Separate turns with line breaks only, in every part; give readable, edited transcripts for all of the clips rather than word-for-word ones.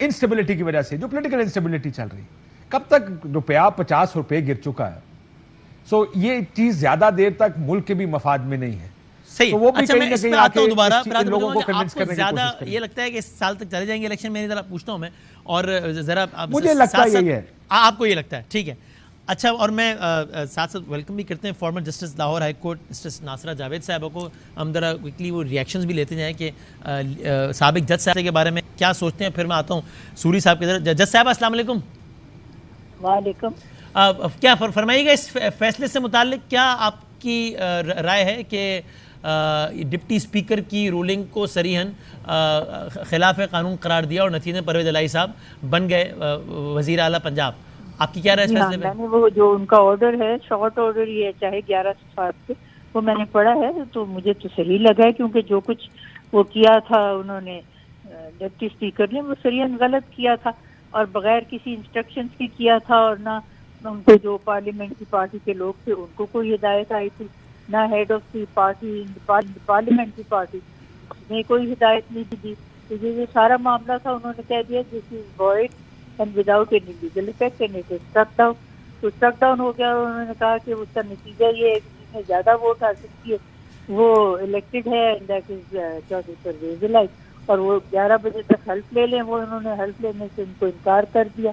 Instability کی وجہ سے جو پولیٹیکل انسٹیبلٹی چل رہی, کب تک روپیہ 50 روپے گر چکا ہے. سو یہ چیز زیادہ دیر تک ملک کے بھی مفاد میں نہیں ہے.
صحیح. اچھا میں اس پہ آتا ہوں دوبارہ. آپ کو زیادہ یہ لگتا ہے کہ اس سال تک چلے جائیں گے الیکشن؟ میں ذرا پوچھتا ہوں میں, اور ذرا
مجھے لگتا ہے یہی ہے.
آپ کو یہ لگتا ہے؟ ٹھیک ہے. اچھا, اور میں ساتھ ساتھ ویلکم بھی کرتے ہیں former justice Lahore high court justice Nasira Javed صاحبہ کو. ہم ذرا کوئکلی وہ ریئیکشنز بھی لیتے جائیں کہ سابق جج صاحب کے بارے میں کیا سوچتے ہیں. پھر میں آتا ہوں سوری صاحب کی طرف. جج صاحب السلام علیکم.
وعلیکم.
کیا فرمائیے گا اس فیصلے سے متعلق, کیا آپ کی رائے ہے کہ ڈپٹی اسپیکر کی رولنگ کو صریحاً خلاف قانون قرار دیا اور نتیجے میں پرویز الہی صاحب بن گئے وزیر اعلیٰ پنجاب؟ آپ کی کیا رائے اس فیصلے پہ؟
میں نے وہ جو ان کا آرڈر ہے, شارٹ آرڈر ہی ہے, چاہے 11/7 سے, وہ میں نے پڑھا ہے تو مجھے تو صحیح لگا ہے, کیونکہ جو کچھ وہ کیا تھا انہوں نے ڈپٹی اسپیکر نے, وہ صریحاً غلط کیا تھا اور بغیر کسی انسٹرکشنز کی کیا تھا, اور نہ ان کو جو پارلیمنٹری پارٹی کے لوگ تھے ان کو کوئی ہدایت آئی تھی, نہ head of the party parliamentary party نے کوئی ہدایت نہیں دی. تو یہ سارا معاملہ تھا, انہوں نے کہہ دیا this is void and without any legal effect and it is struck down. تو اسٹرک ڈاؤن ہو گیا, اور انہوں نے کہا کہ اس کا نتیجہ یہ ہے کہ جس نے زیادہ ووٹ حاصل کیے وہ الیکٹڈ ہے, and that is Chaudhry Pervaiz Elahi, اور وہ 11 بجے تک حلف لے لیں. وہ انہوں نے حلف لینے سے ان کو انکار کر دیا.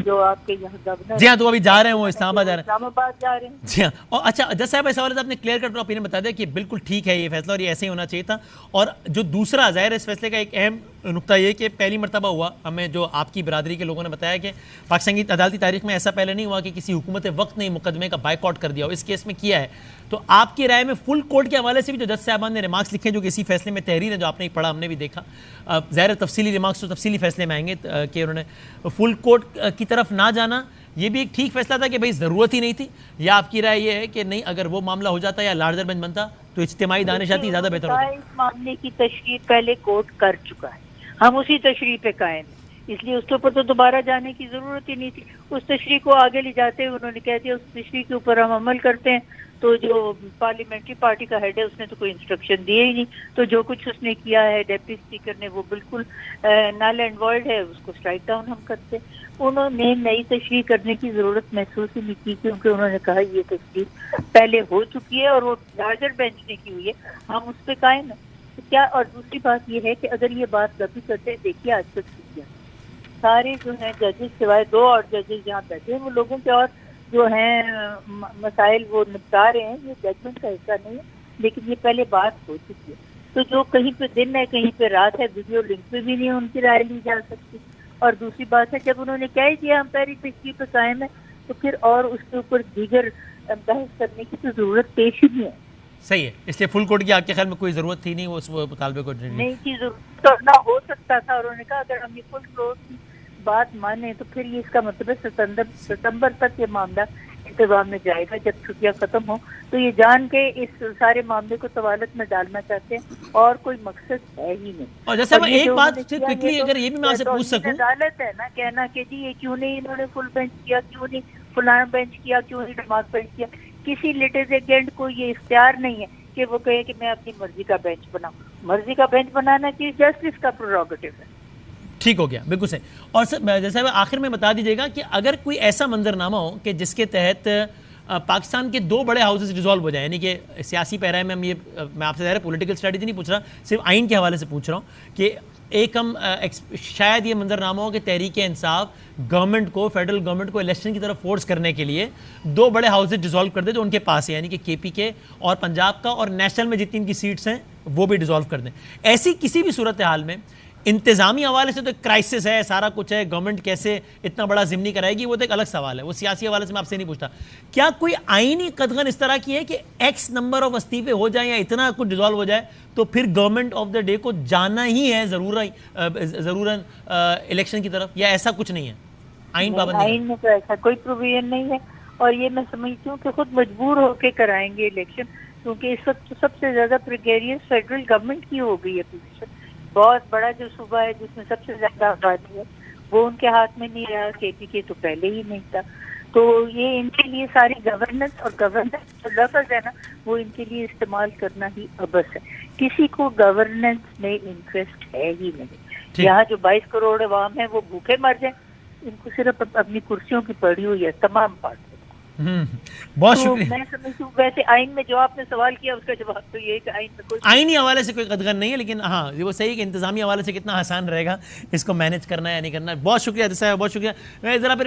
جو آپ کے یہاں گورنر,
جی ہاں, تو ابھی جا رہے ہیں, وہ اسلام
آباد جا رہے ہیں.
جی ہاں. اور اچھا جج صاحب, اس حوالے سے آپ نے کلیئر کٹ اوپینین بتا دیا کہ بالکل ٹھیک ہے یہ فیصلہ اور یہ ایسے ہی ہونا چاہیے تھا. اور جو دوسرا ظاہر ہے اس فیصلے کا ایک اہم نقطہ یہ کہ پہلی مرتبہ ہوا, ہمیں جو آپ کی برادری کے لوگوں نے بتایا کہ پاکستان کی عدالتی تاریخ میں ایسا پہلے نہیں ہوا کہ کسی حکومت وقت نے مقدمے کا بائیک آؤٹ کر دیا ہو. اس کیس میں کیا ہے. تو آپ کی رائے میں فل کورٹ کے حوالے سے بھی جو جج صاحبان نے ریمارکس لکھے جو کہ اسی فیصلے میں تحریر ہے, جو آپ نے پڑھا ہم نے بھی دیکھا, ظاہر تفصیلی ریمارکس تو تفصیلی فیصلے میں آئیں گے, کہ انہوں نے فل کورٹ کی طرف نہ جانا یہ بھی ایک ٹھیک فیصلہ تھا کہ بھائی ضرورت ہی نہیں تھی, یا آپ کی رائے یہ ہے کہ نہیں اگر وہ معاملہ ہو جاتا یا لارجر بینچ بنتا تو اجتماعی دانشاتی زیادہ بہتر ہوتا؟
اس معاملے کی تشریح پہلے کورٹ کر چکا ہے, ہم اسی تشریح پہ قائم ہیں, اس لیے اس کے اوپر تو دوبارہ جانے کی ضرورت ہی نہیں تھی. اس تشریح کو آگے لے جاتے ہوئے انہوں نے کہہ دیا اس تشریح کے اوپر ہم عمل کرتے ہیں. تو جو پارلیمنٹری پارٹی کا ہیڈ ہے اس نے تو کوئی انسٹرکشن دیے ہی نہیں, تو جو کچھ اس نے کیا ہے ڈپٹی اسپیکر نے وہ بالکل نل اینڈ وائڈ ہے, اس کو اسٹرائک ڈاؤن ہم کرتے. انہوں نے نئی تشریح کرنے کی ضرورت محسوس ہی نہیں کی, کیونکہ انہوں نے کہا یہ تشریح پہلے ہو چکی ہے اور وہ لارجر بینچ نے کی ہوئی ہے, ہم اس پہ قائم ہیں. کیا, اور دوسری بات یہ ہے کہ اگر یہ بات لبی کرتے, دیکھیے آج تک کیا سارے جو ہیں ججز سوائے 2 اور ججز یہاں بیٹھے ہیں, وہ لوگوں کے اور جو ہیں مسائل وہ نپٹا رہے ہیں, یہ ججمنٹ کا حصہ نہیں ہے, لیکن یہ پہلے بات ہو چکی ہے. تو جو کہیں پہ دن ہے کہیں پہ رات ہے, ویڈیو لنک پہ بھی نہیں ان کی رائے لی جا سکتی. اور دوسری بات ہے جب انہوں نے کہہ دیا ہم پہلی تشریح پہ قائم ہے, تو پھر اور اس کے اوپر دیگر بحث کرنے کی تو ضرورت پیش ہی نہیں ہے.
صحیح ہے, اس لیے فل کورٹ کی آپ کے خیال میں کوئی ضرورت تھی نہیں, وہ اس مطالبے کو
نہیں تھی ضرورت, کرنا ہو سکتا تھا. اور انہوں نے کہا اگر ہم یہ فل کورٹ کی بات مانیں تو پھر یہ اس کا مطلب ہے ستمبر تک یہ معاملہ انتظام میں جائے گا جب چھٹیاں ختم ہوں. تو یہ جان کے اس سارے معاملے کو طوالت میں ڈالنا چاہتے ہیں, اور کوئی مقصد ہے ہی نہیں.
اور جیسے ایک بات کوئکلی اگر یہ بھی میں آپ سے پوچھ سکوں,
عدالت ہے نا کہنا کہ جی یہ کیوں نہیں انہوں نے فل بینچ کیا, کیوں نہیں فلانا بینچ کیا, کیوں نہیں ڈیماک بینچ کیا. کسی لیٹیگینٹ کو یہ اختیار نہیں ہے کہ وہ کہے کہ میں اپنی مرضی کا بینچ بناؤں. مرضی کا بینچ بنانا چیف جسٹس کا پروگیٹو ہے.
ٹھیک ہو گیا, بالکل صحیح. اور سر جیسا آخر میں بتا دیجیے گا کہ اگر کوئی ایسا منظرنامہ ہو کہ جس کے تحت پاکستان کے 2 بڑے ہاؤسز ڈیزالو ہو جائیں, یعنی کہ سیاسی پیرائے میں میں آپ سے ظاہر پولیٹیکل اسٹریٹجی نہیں پوچھ رہا, صرف آئین کے حوالے سے پوچھ رہا ہوں کہ ایک ہم شاید یہ منظرنامہ ہو کہ تحریک انصاف گورنمنٹ کو, فیڈرل گورنمنٹ کو الیکشن کی طرف فورس کرنے کے لیے 2 بڑے ہاؤسز ڈیزالو کر دے جو ان کے پاس ہے, یعنی کہ کے پی کے اور پنجاب کا, اور نیشنل میں جتنی ان کی سیٹس ہیں وہ بھی ڈیزالو کر دیں. ایسی کسی بھی صورتحال میں انتظامی حوالے سے تو ایک کرائسس ہے, سارا کچھ ہے, گورنمنٹ کیسے اتنا بڑا ضمنی کرائے گی وہ تو ایک الگ سوال ہے, وہ سیاسی حوالے سے میں آپ سے نہیں پوچھتا. کیا کوئی آئینی قدغن اس طرح کی ہے کہ ایکس نمبر آف استعفے ہو جائیں یا اتنا کچھ ڈیزالو ہو جائے تو پھر گورنمنٹ آف دا ڈے کو جانا ہی ہے ضروراً الیکشن کی طرف, یا ایسا کچھ نہیں ہے آئین پابند؟
آئین میں تو ایسا کوئی پروویژن نہیں ہے, اور یہ میں سمجھتی ہوں کہ خود مجبور ہو کے کرائیں گے الیکشن, کیونکہ اس وقت سب سے زیادہ پریکیریس فیڈرل گورنمنٹ کی ہو گئی ہے پوزیشن. بہت بڑا جو صوبہ ہے جس میں سب سے زیادہ آبادی ہے وہ ان کے ہاتھ میں نہیں رہا, کے پی کے تو پہلے ہی نہیں تھا. تو یہ ان کے لیے ساری گورننس, اور گورننس جو لفظ ہے نا وہ ان کے لیے استعمال کرنا ہی عبث ہے. کسی کو گورننس میں انٹرسٹ ہے ہی نہیں, یہاں جو 22 کروڑ عوام ہیں وہ بھوکے مر جائیں، ان کو صرف اپنی کرسیوں کی پڑی ہوئی ہے تمام پارٹیوں.
بہت
تو
شکریہ.
میں سمجھتی ہوں ویسے آئین میں جو آپ نے سوال کیا اس کا جواب تو یہ ہے کہ آئین میں کوئی
آئینی حوالے سے کوئی قدغن نہیں ہے، لیکن ہاں وہ صحیح کہ انتظامی حوالے سے کتنا آسان رہے گا اس کو مینیج کرنا ہے یا نہیں کرنا ہے. بہت شکریہ صاحب، بہت شکریہ. میں ذرا پھر